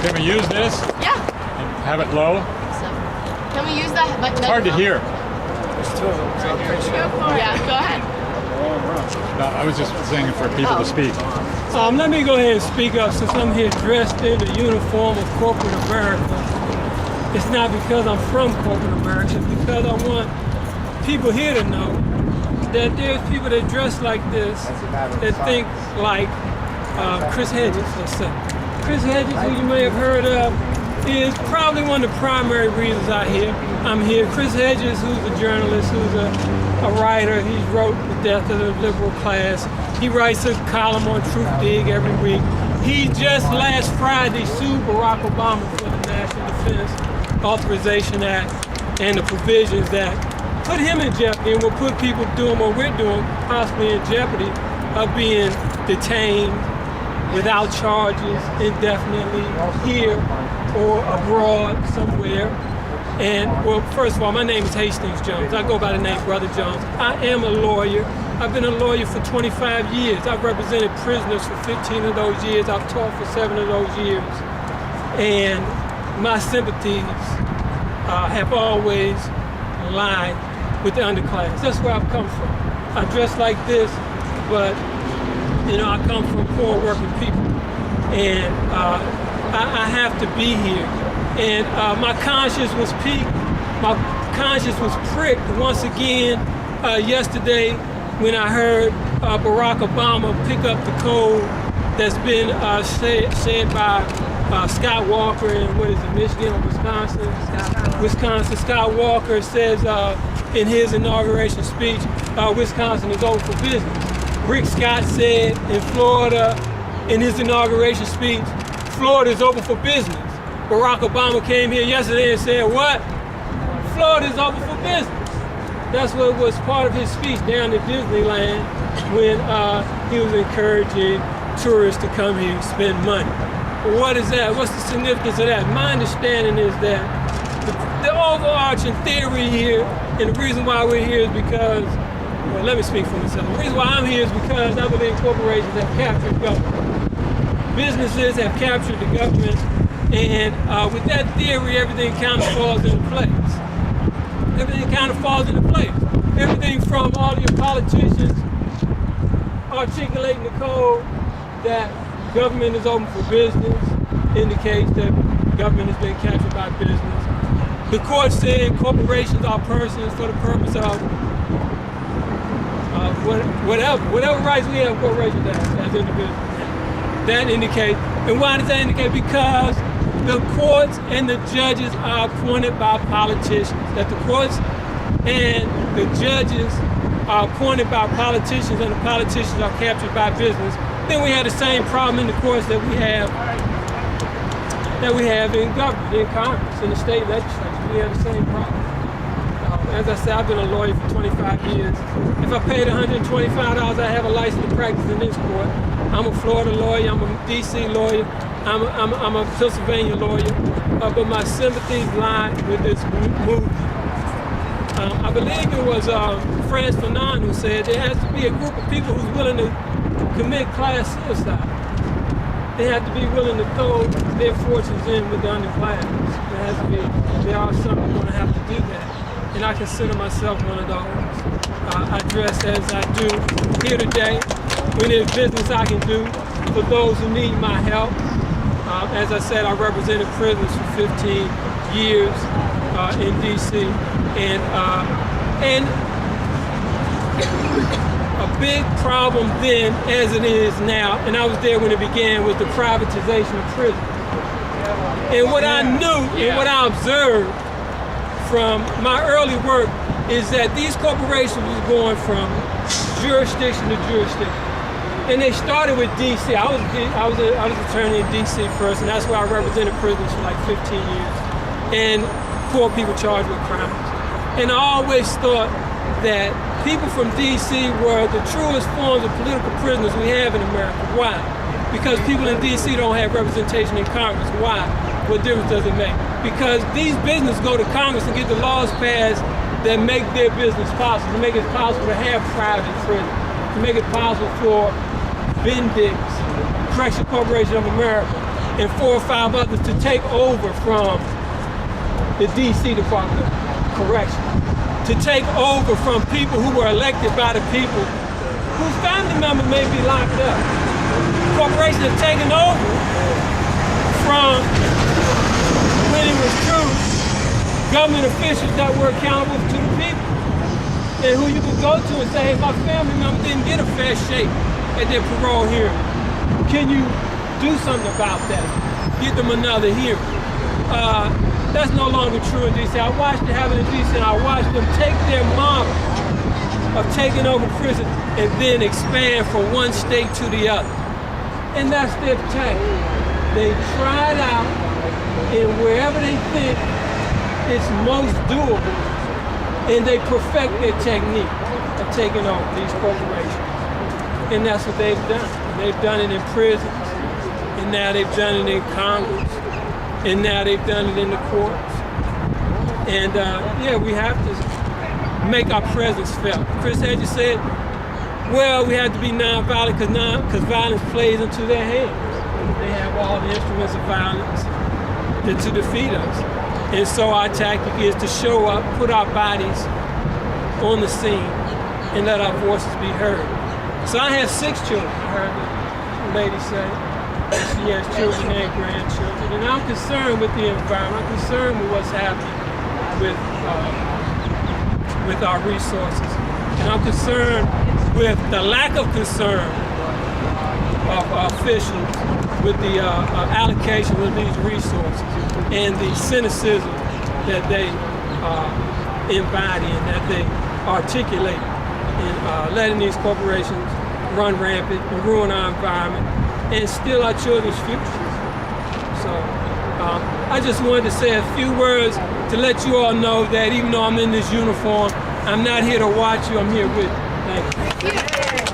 Can we use this? Yeah. And have it low? So, can we use that? It's hard to hear. There's two of them, so I'm pretty sure. Yeah, go ahead. No, I was just saying for people to speak. Let me go ahead and speak up since I'm here dressed in the uniform of corporate America. It's not because I'm from corporate America, it's because I want people here to know that there's people that dress like this that think like Chris Hedges, let's say. Chris Hedges, who you may have heard of, is probably one of the primary reasons I'm here. Chris Hedges, who's a journalist, who's a writer, he wrote The Death of the Liberal Class. He writes a column on Truth Dig every week. He just last Friday sued Barack Obama for the National Defense Authorization Act and the provisions that put him in jeopardy and will put people doing what we're doing possibly in jeopardy of being detained without charges indefinitely here or abroad somewhere. And well, first of all, my name is Hastings Jones. I go by the name Brother Jones. I am a lawyer. I've been a lawyer for 25 years. I've represented prisoners for 15 of those years. I've taught for 7 of those years. And my sympathies have always lied with the underclass. That's where I've come from. I dress like this, but you know, I come from poor working people. And I have to be here. And my conscience was piqued, my conscience was pricked once again yesterday when I heard Barack Obama pick up the code that's been said by Scott Walker in, what is it, Michigan or Wisconsin? Wisconsin. Scott Walker says in his inauguration speech, Wisconsin is open for business. Rick Scott said in Florida in his inauguration speech, Florida is open for business. Barack Obama came here yesterday and said, what? Florida is open for business. That's what was part of his speech down at Disneyland when he was encouraging tourists to come here and spend money. But what is that? What's the significance of that? My understanding is that the overarching theory here, and the reason why we're here is because, well, let me speak for myself. The reason why I'm here is because I believe corporations have captured government. Businesses have captured the government. And with that theory, everything kind of falls into place. Everything kind of falls into place. Everything from all your politicians articulating the code that government is open for business indicates that government has been captured by business. The court said corporations are persons for the purpose of whatever rights we have corporations as individuals. That indicates, and why does that indicate? Because the courts and the judges are appointed by politicians. That the courts and the judges are appointed by politicians and the politicians are captured by business. Then we have the same problem in the courts that we have in government, in Congress, in the state legislature. We have the same problem. As I said, I've been a lawyer for 25 years. If I paid $125, I have a license to practice in this court. I'm a Florida lawyer, I'm a DC lawyer, I'm a Pennsylvania lawyer, but my sympathies lie with this movement. I believe it was Franz Fanon who said there has to be a group of people who's willing to commit class suicide. They have to be willing to throw their fortunes in with the underclass. There are some who are going to have to do that. And I consider myself one of those. I dress as I do here today. When there's business I can do for those who need my help. As I said, I represented prisoners for 15 years in DC. And a big problem then, as it is now, and I was there when it began, was the privatization of prisons. And what I knew and what I observed from my early work is that these corporations was going from jurisdiction to jurisdiction. And they started with DC. I was attorney in DC first, and that's where I represented prisoners for like 15 years. And poor people charged with crimes. And I always thought that people from DC were the truest forms of political prisoners we have in America. Why? Because people in DC don't have representation in Congress. Why? What difference does it make? Because these businesses go to Congress and get the laws passed that make their business possible, to make it possible to have private prisons, to make it possible for Bendix, Correction Corporation of America, and 4 or 5 others to take over from the D.C. Department of Corrections, to take over from people who were elected by the people whose family members may be locked up. Corporations have taken over from when it was true government officials that were accountable to the people, and who you could go to and say, hey, my family member didn't get a fair shake at their parole hearing. Can you do something about that? Give them another hearing. That's no longer true in D.C. I watched it happen in D.C. and I watched them take their model of taking over prison and then expand from one state to the other. And that's their tactic. They try it out in wherever they think it's most doable, and they perfect their technique of taking over these corporations. And that's what they've done. They've done it in prisons, and now they've done it in Congress, and now they've done it in the courts. And yeah, we have to make our presence felt. Chris had just said, well, we have to be nonviolent because violence plays into their hands. They have all the instruments of violence to defeat us. And so our tactic is to show up, put our bodies on the scene, and let our voices be heard. So I have 6 children, I heard the lady say. She has children and grandchildren. And I'm concerned with the environment. I'm concerned with what's happening with our resources. And I'm concerned with the lack of concern of officials with the allocation of these resources and the cynicism that they embody and that they articulate in letting these corporations run rampant and ruin our environment and steal our children's futures. So I just wanted to say a few words to let you all know that even though I'm in this uniform, I'm not here to watch you, I'm here with you. Thank you.